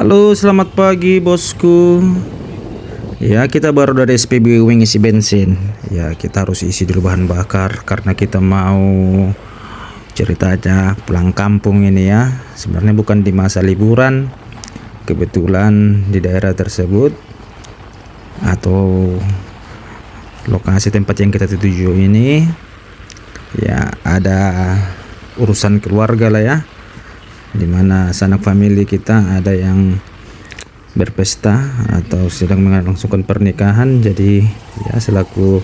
Halo, selamat pagi bosku. Ya, kita baru dari SPBU ngisi bensin. Ya, kita harus isi dulu bahan bakar karena kita mau ceritanya pulang kampung ini ya. Sebenarnya bukan di masa liburan. Kebetulan di daerah tersebut atau lokasi tempat yang kita tuju ini ya ada urusan keluarga lah ya, dimana sanak famili kita ada yang berpesta atau sedang melangsungkan pernikahan. Jadi ya selaku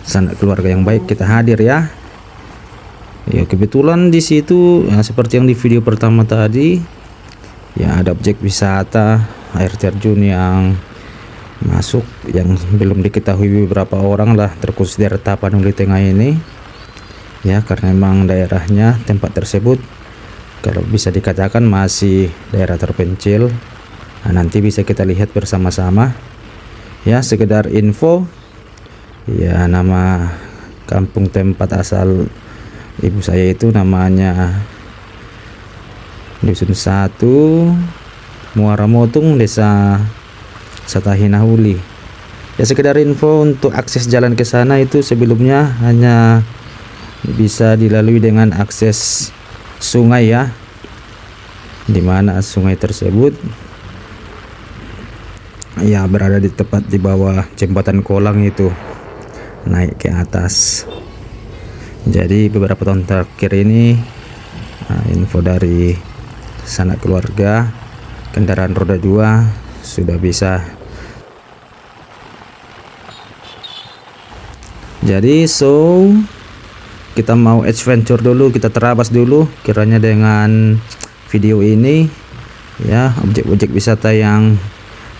sanak keluarga yang baik kita hadir ya. Ya kebetulan di situ ya, seperti yang di video pertama tadi ya ada objek wisata air terjun yang masuk yang belum diketahui beberapa orang lah, terkhusus daerah Tapanuli Tengah ini ya, karena memang daerahnya tempat tersebut kalau bisa dikatakan masih daerah terpencil. Nah, nanti bisa kita lihat bersama-sama ya. Sekedar info ya, nama kampung tempat asal ibu saya itu namanya Dusun 1 Muara Motung, Desa Satahinahuli. Ya sekedar info, untuk akses jalan ke sana itu sebelumnya hanya bisa dilalui dengan akses sungai ya, dimana sungai tersebut ya berada di tepat di bawah jembatan Kolang itu naik ke atas. Jadi beberapa tahun terakhir ini info dari sanak keluarga kendaraan roda 2 sudah bisa. Jadi kita mau adventure dulu, kita terabas dulu kiranya dengan video ini ya, objek-objek wisata yang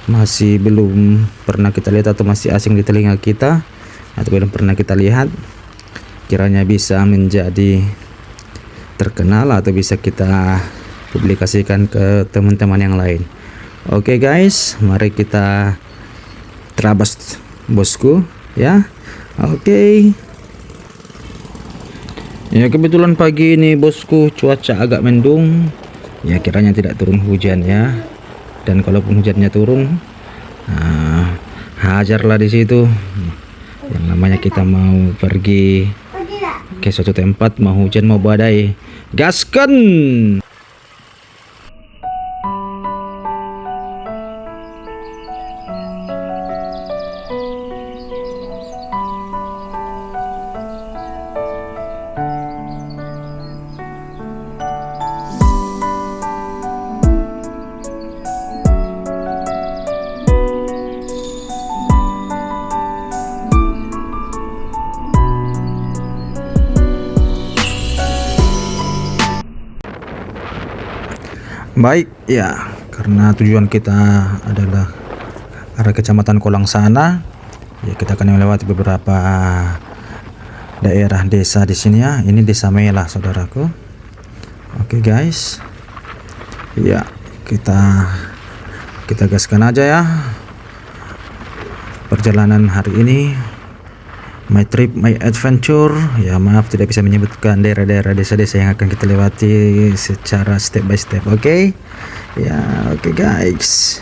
masih belum pernah kita lihat atau masih asing di telinga kita atau belum pernah kita lihat, kiranya bisa menjadi terkenal atau bisa kita publikasikan ke teman-teman yang lain. Oke guys, mari kita terabas bosku ya. Oke. Ya kebetulan pagi ini bosku cuaca agak mendung ya, kiranya tidak turun hujan ya, dan kalaupun hujannya turun hajarlah di situ. Yang namanya kita mau pergi ke suatu tempat, mau hujan mau badai, gaskan. Baik ya, karena tujuan kita adalah arah kecamatan Kolang sana ya, kita akan melewati beberapa daerah desa di sini ya. Ini Desa Melah saudaraku. Oke guys ya, kita gaskan aja ya perjalanan hari ini. My trip, my adventure ya. Maaf tidak bisa menyebutkan daerah-daerah desa-desa yang akan kita lewati secara step by step. Oke ya, oke guys.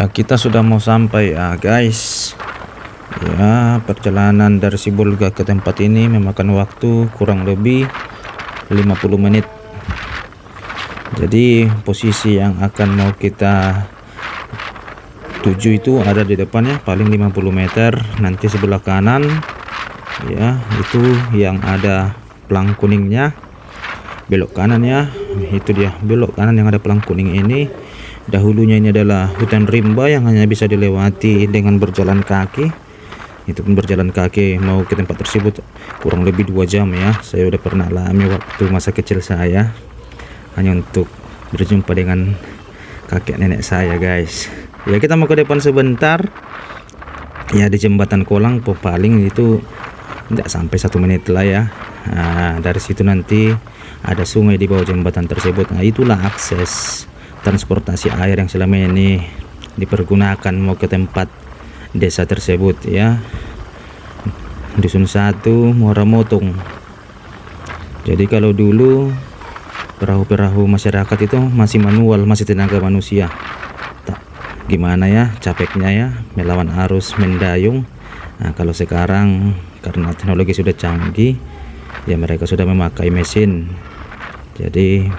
Ya, kita sudah mau sampai ya guys. Ya, perjalanan dari Sibolga ke tempat ini memakan waktu kurang lebih 50 menit. Jadi posisi yang akan mau kita tuju itu ada di depannya, paling 50 meter. Nanti sebelah kanan ya, itu yang ada pelang kuningnya. Belok kanan ya, itu dia belok kanan yang ada pelang kuning ini. Dahulunya ini adalah hutan rimba yang hanya bisa dilewati dengan berjalan kaki. Itu pun berjalan kaki mau ke tempat tersebut kurang lebih 2 jam ya. Saya udah pernah alami waktu masa kecil saya, hanya untuk berjumpa dengan kakek nenek saya guys. Ya, kita mau ke depan sebentar ya, di jembatan Kolang paling itu tidak sampai 1 menit lah ya. Nah, dari situ nanti ada sungai di bawah jembatan tersebut. Nah, itulah akses transportasi air yang selama ini dipergunakan mau ke tempat desa tersebut ya, Dusun 1 Muara Motong. Jadi kalau dulu perahu-perahu masyarakat itu masih manual, masih tenaga manusia. Tak gimana ya, capeknya ya melawan arus mendayung. Nah, kalau sekarang karena teknologi sudah canggih ya, mereka sudah memakai mesin. Jadi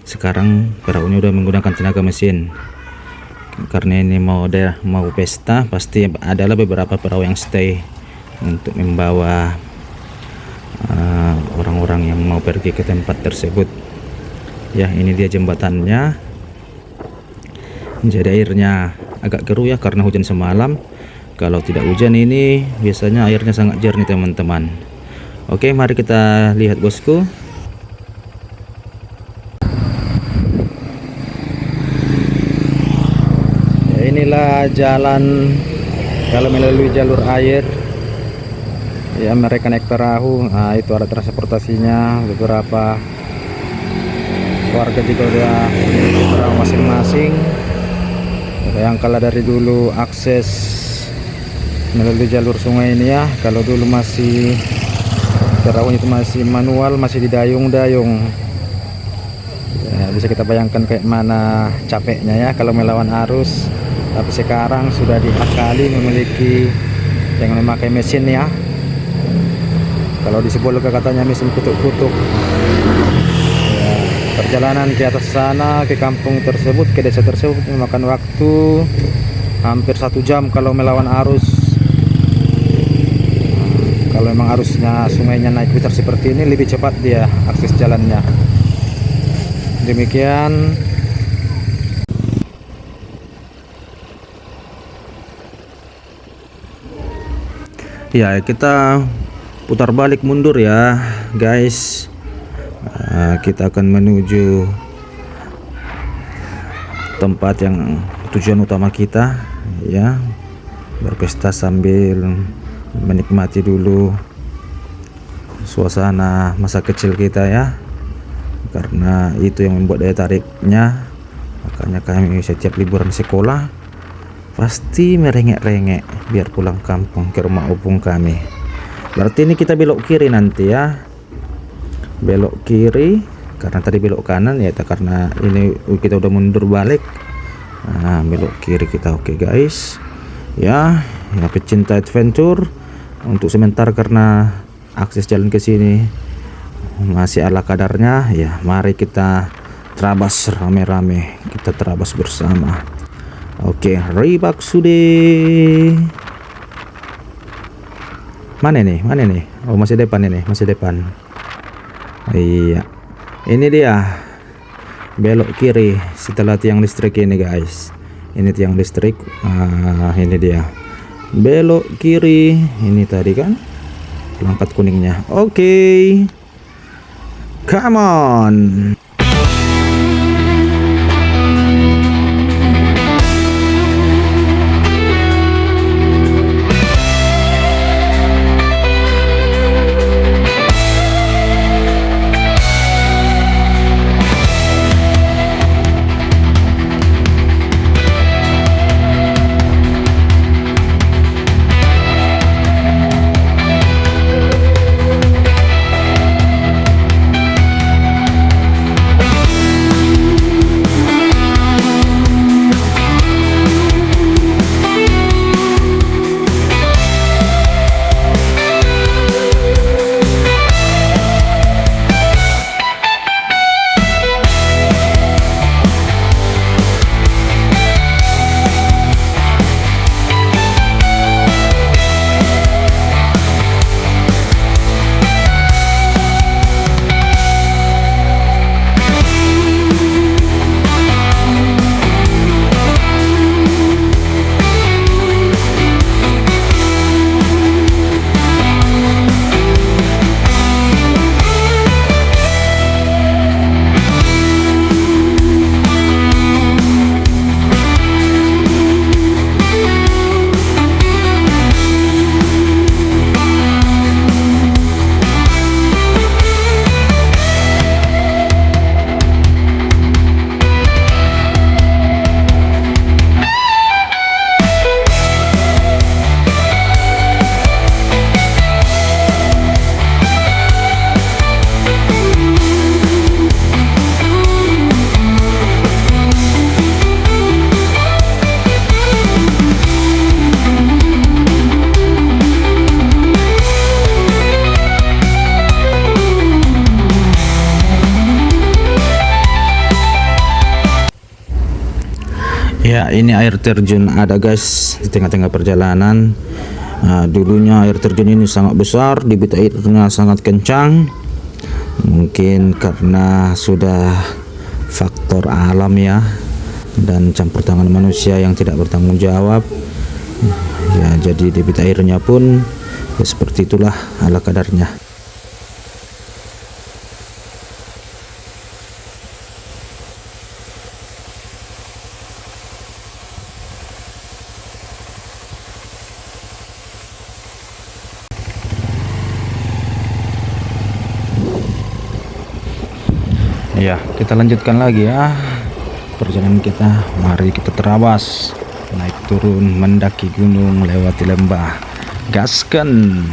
sekarang perahunya udah menggunakan tenaga mesin. Karena ini mau pesta, pasti adalah beberapa perahu yang stay untuk membawa orang-orang yang mau pergi ke tempat tersebut. Ya, ini dia jembatannya. Jadi airnya agak keruh ya karena hujan semalam. Kalau tidak hujan ini biasanya airnya sangat jernih teman-teman. Oke, mari kita lihat bosku. Inilah jalan kalau melalui jalur air ya, mereka naik perahu. Nah, itu ada transportasinya. Beberapa warga juga udah memiliki perahu masing-masing. Yang kalau dari dulu akses melalui jalur sungai ini ya, kalau dulu masih perahu itu masih manual, masih didayung-dayung ya, bisa kita bayangkan kayak mana capeknya ya kalau melawan arus. Tapi sekarang sudah diakali memiliki yang memakai mesin ya. Kalau di Sibolga katanya mesin kutuk-kutuk ya. Perjalanan ke atas sana, ke kampung tersebut, ke desa tersebut memakan waktu hampir 1 jam kalau melawan arus. Kalau memang arusnya sungainya naik besar seperti ini, lebih cepat dia akses jalannya. Demikian. Ya, kita putar balik mundur ya guys. Kita akan menuju tempat yang tujuan utama kita ya, berpesta sambil menikmati dulu suasana masa kecil kita ya, karena itu yang membuat daya tariknya. Makanya kami setiap liburan sekolah pasti merengek-rengek biar pulang kampung ke rumah opung kami. Berarti ini kita belok kiri nanti ya, belok kiri karena tadi belok kanan ya, karena ini kita udah mundur balik. Nah, belok kiri kita. Oke guys ya, pecinta adventure, untuk sementara karena akses jalan ke sini masih ala kadarnya ya, mari kita terabas rame-rame, kita terabas bersama. Oke, Ribak sudah. Mana nih? Oh, masih depan ini, masih depan. Iya. Ini dia. Belok kiri setelah tiang listrik ini, guys. Ini tiang listrik. Ini dia. Belok kiri. Ini tadi kan pelangkat kuningnya. Oke. Come on. Ya, ini air terjun ada guys di tengah-tengah perjalanan. Nah, dulunya air terjun ini sangat besar, debit airnya sangat kencang. Mungkin karena sudah faktor alam ya, dan campur tangan manusia yang tidak bertanggung jawab. Ya, jadi debit airnya pun ya, seperti itulah ala kadarnya. Ya, kita lanjutkan lagi ya perjalanan kita. Mari kita terawas, naik turun, mendaki gunung, lewati lembah. Gaskan.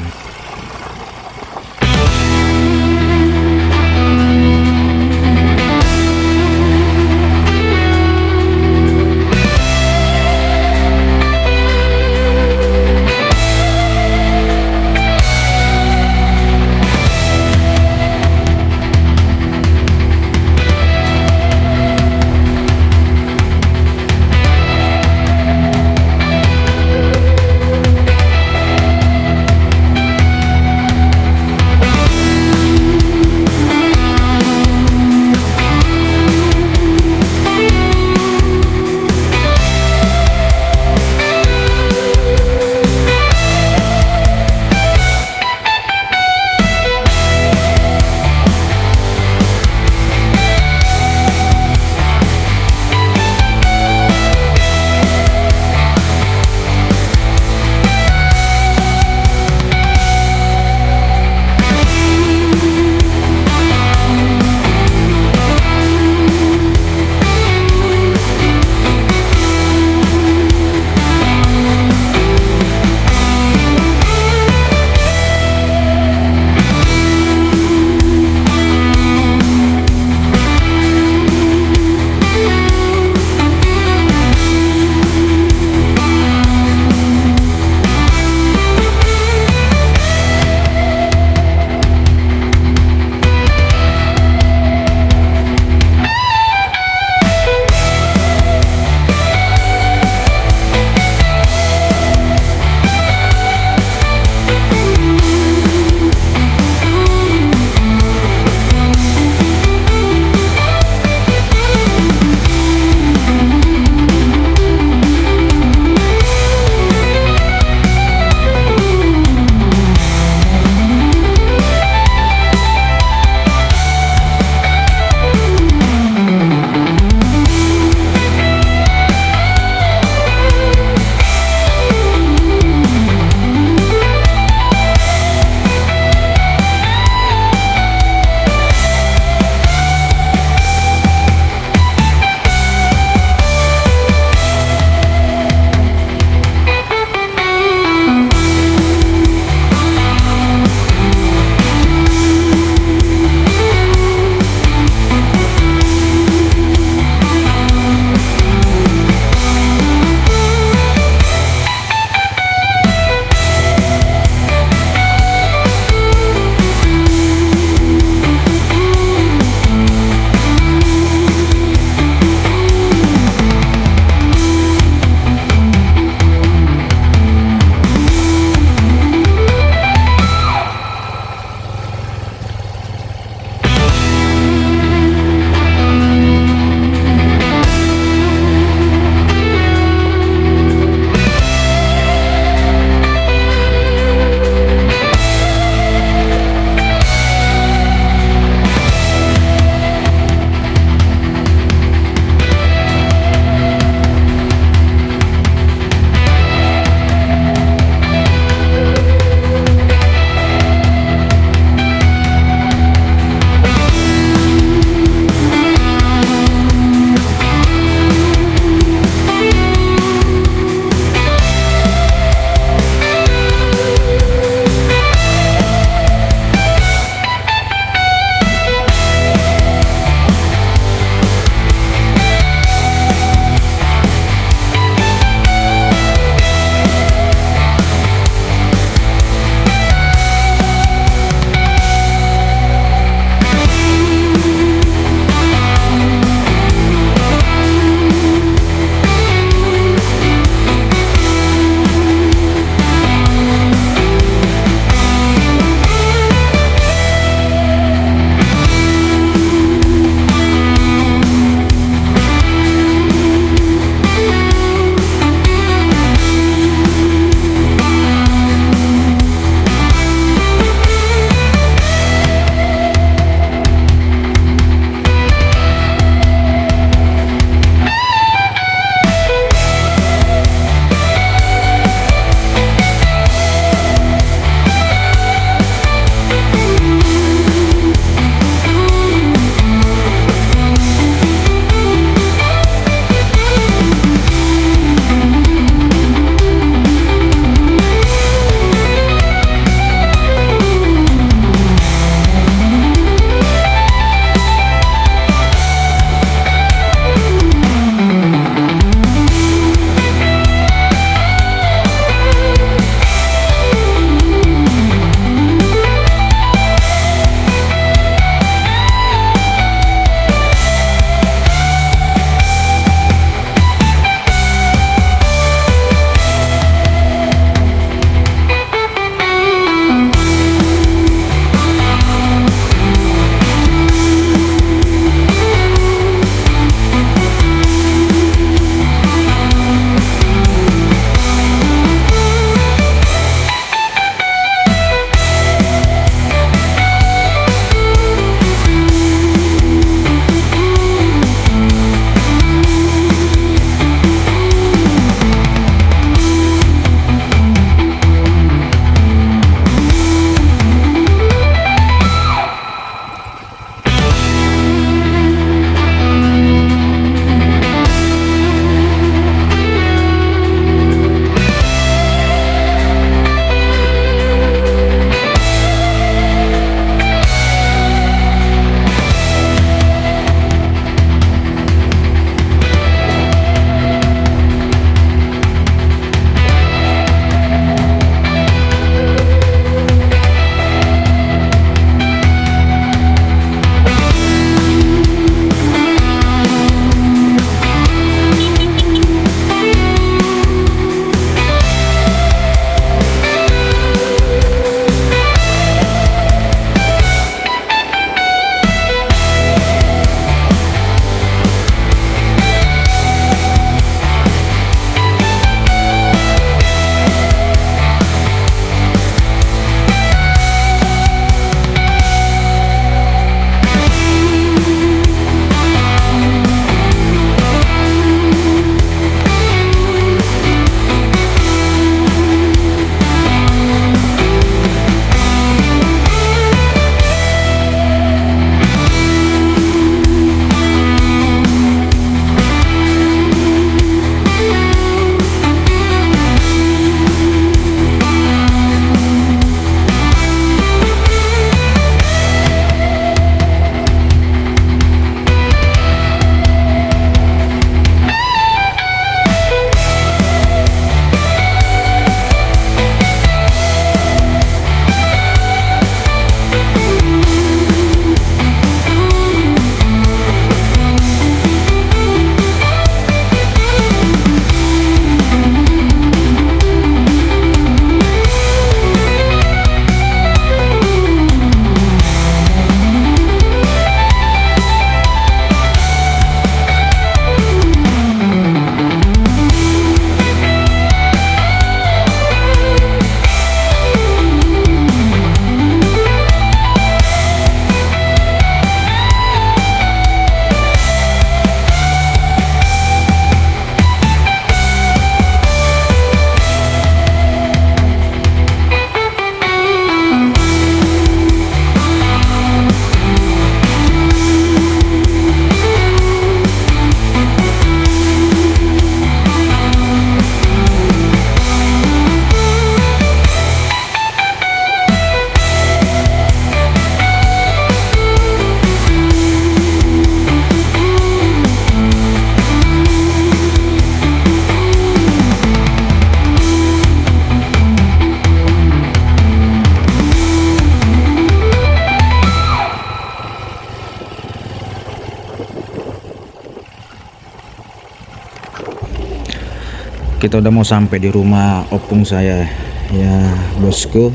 Kita udah mau sampai di rumah opung saya ya bosku.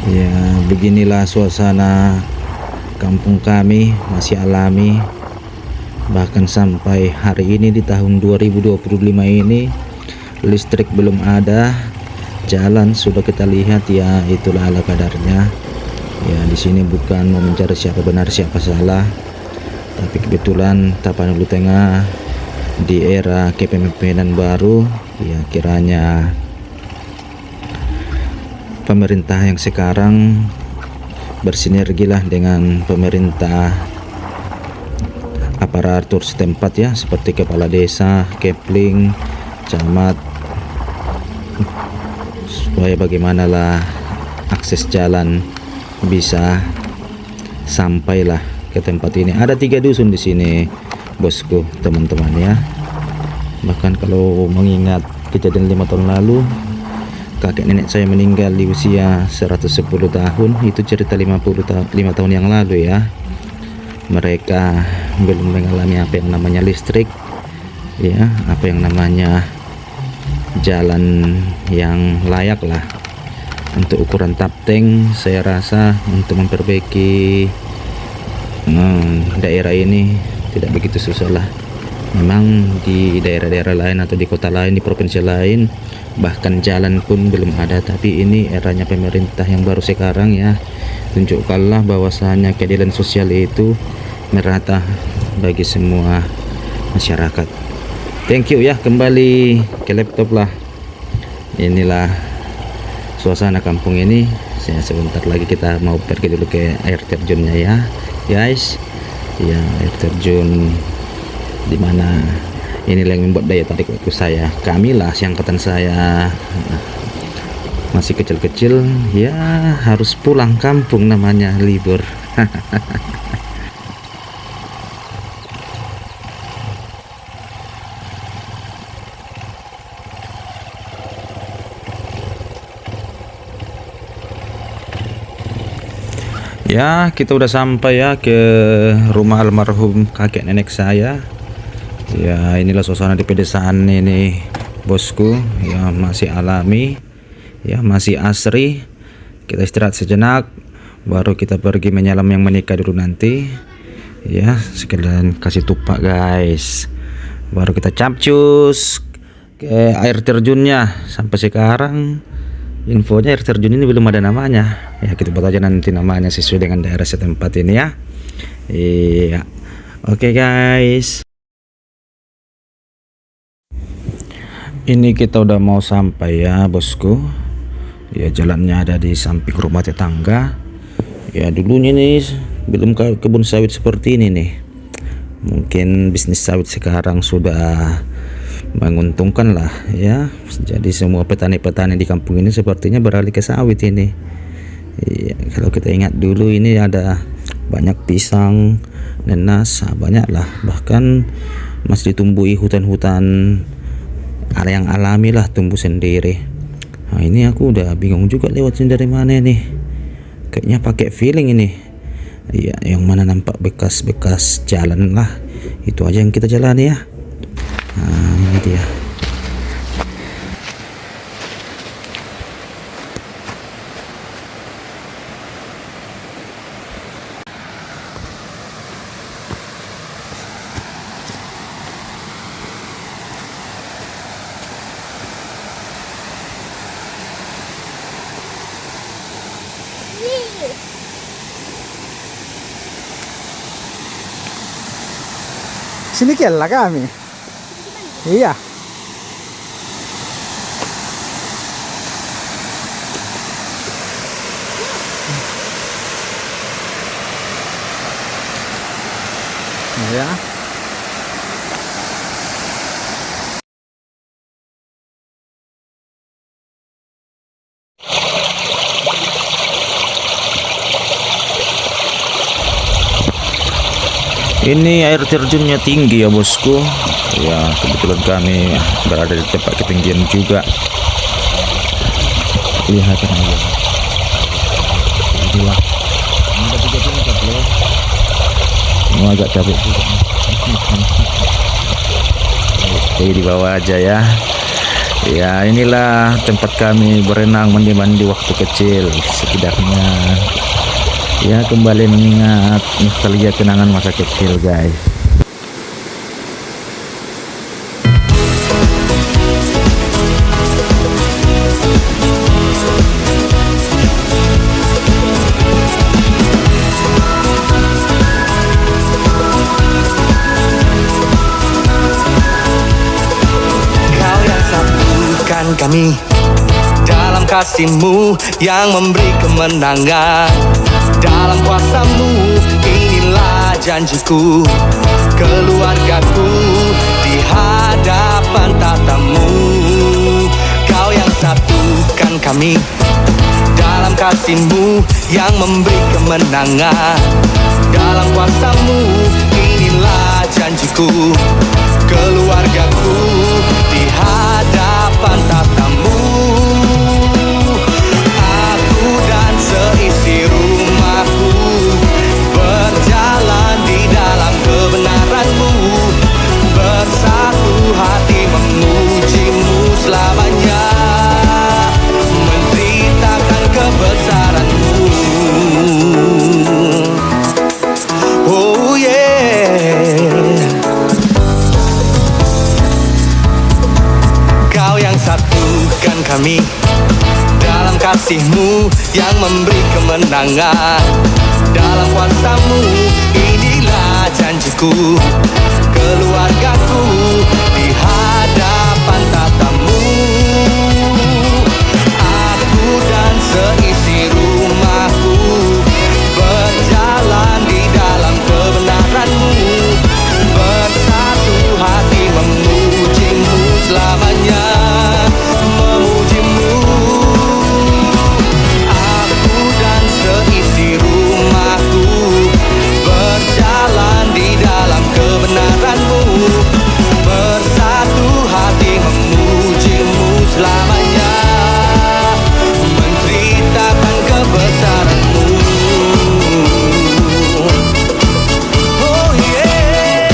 Ya beginilah suasana kampung kami, masih alami. Bahkan sampai hari ini di tahun 2025 ini listrik belum ada, jalan sudah kita lihat ya, itulah ala kadarnya. Ya di sini bukan mau mencari siapa benar siapa salah, tapi kebetulan Tapanuli Tengah di era kepemimpinan baru, ya kiranya pemerintah yang sekarang bersinergilah dengan pemerintah aparatur setempat ya, seperti kepala desa, kepling, camat, supaya bagaimanalah akses jalan bisa sampailah ke tempat ini. Ada 3 dusun di sini bosku, teman-teman ya. Bahkan kalau mengingat kejadian 5 tahun lalu, kakek nenek saya meninggal di usia 110 tahun. Itu cerita 5 tahun yang lalu ya. Mereka belum mengalami apa yang namanya listrik ya, apa yang namanya jalan yang layak lah. Untuk ukuran tapteng, saya rasa untuk memperbaiki daerah ini tidak begitu susah lah. Memang di daerah-daerah lain atau di kota lain, di provinsi lain, bahkan jalan pun belum ada. Tapi ini eranya pemerintah yang baru sekarang ya, tunjukkanlah bahwasanya keadilan sosial itu merata bagi semua masyarakat. Thank you ya, kembali ke laptop lah. Inilah suasana kampung ini. Saya sebentar lagi kita mau pergi dulu ke air terjunnya ya guys. Ya, air terjun dimana inilah yang membuat daya tarik waktu saya. Kami lah si angkatan saya masih kecil-kecil ya, harus pulang kampung namanya libur. Ya, kita udah sampai ya ke rumah almarhum kakek nenek saya. Ya, inilah suasana di pedesaan ini bosku. Ya, masih alami, ya masih asri. Kita istirahat sejenak, baru kita pergi menyelam yang menikah dulu nanti. Ya, sekalian kasih tupak guys. Baru kita capcus ke air terjunnya. Sampai sekarang infonya air terjun ini belum ada namanya. Ya kita buat aja nanti namanya sesuai dengan daerah setempat ini ya. Iya. Oke guys. Ini kita udah mau sampai ya bosku. Ya jalannya ada di samping rumah tetangga. Ya dulunya nih belum kebun sawit seperti ini nih. Mungkin bisnis sawit sekarang sudah menguntungkan lah ya. Jadi semua petani-petani di kampung ini sepertinya beralih ke sawit ini. Ya, kalau kita ingat dulu ini ada banyak pisang, nenas, banyak lah. Bahkan masih ditumbuhi hutan-hutan yang alami lah, tumbuh sendiri. Nah ini aku udah bingung juga lewat dari mana nih. Kayaknya pakai feeling ini. Iya, yang mana nampak bekas-bekas jalan lah, itu aja yang kita jalani ya. Nah ini dia. Sini lah kami. Iya. Ya. Ini air terjunnya tinggi ya bosku. Ya kebetulan kami berada di tempat ketinggian juga. Lihat aja. Itulah. Mau agak capek juga. Oke, di bawah aja ya. Ya, inilah tempat kami berenang mandi-mandi waktu kecil. Setidaknya ya kembali mengingat nostalgia kenangan masa kecil, guys. Kau yang satukan kami dalam kasih-Mu yang memberi kemenangan. Dalam kuasa-Mu inilah janjiku, keluargaku di hadapan tatamu. Kau yang satukan kami dalam kasih-Mu yang memberi kemenangan. Dalam kuasa-Mu inilah janjiku, keluargaku di hadapan tatamu. Aku dan seisi rumahku berjalan di dalam kebenaran-Mu, bersatu hati memuji-Mu selamanya, menceritakan kebesaran-Mu. Oh yeah. Kau yang satukan kami dalam kasih-Mu yang memberi kemenangan. Dalam kuasa-Mu inilah janjiku, keluargaku di hadapan tatamu. Aku dan seisi rumahku berjalan di dalam kebenaran-Mu, bersatu hati memuji-Mu selamanya, memuji-Mu. Aku dan seisi rumahku berjalan di dalam kebenaran-Mu, bersatu hati memuji-Mu selamanya, menceritakan kebesaran-Mu. Oh yeah.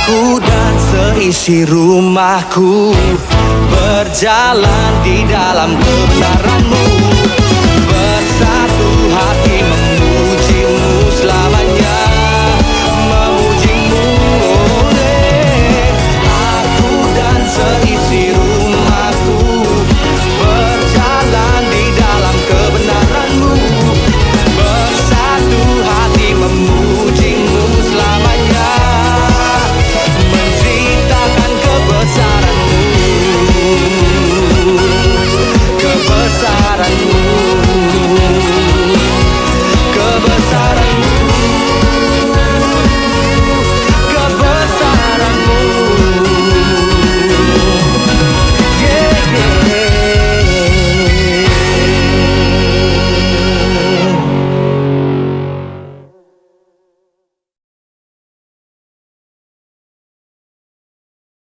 Aku dan seisi rumahku berjalan di dalam kebenaran-Mu,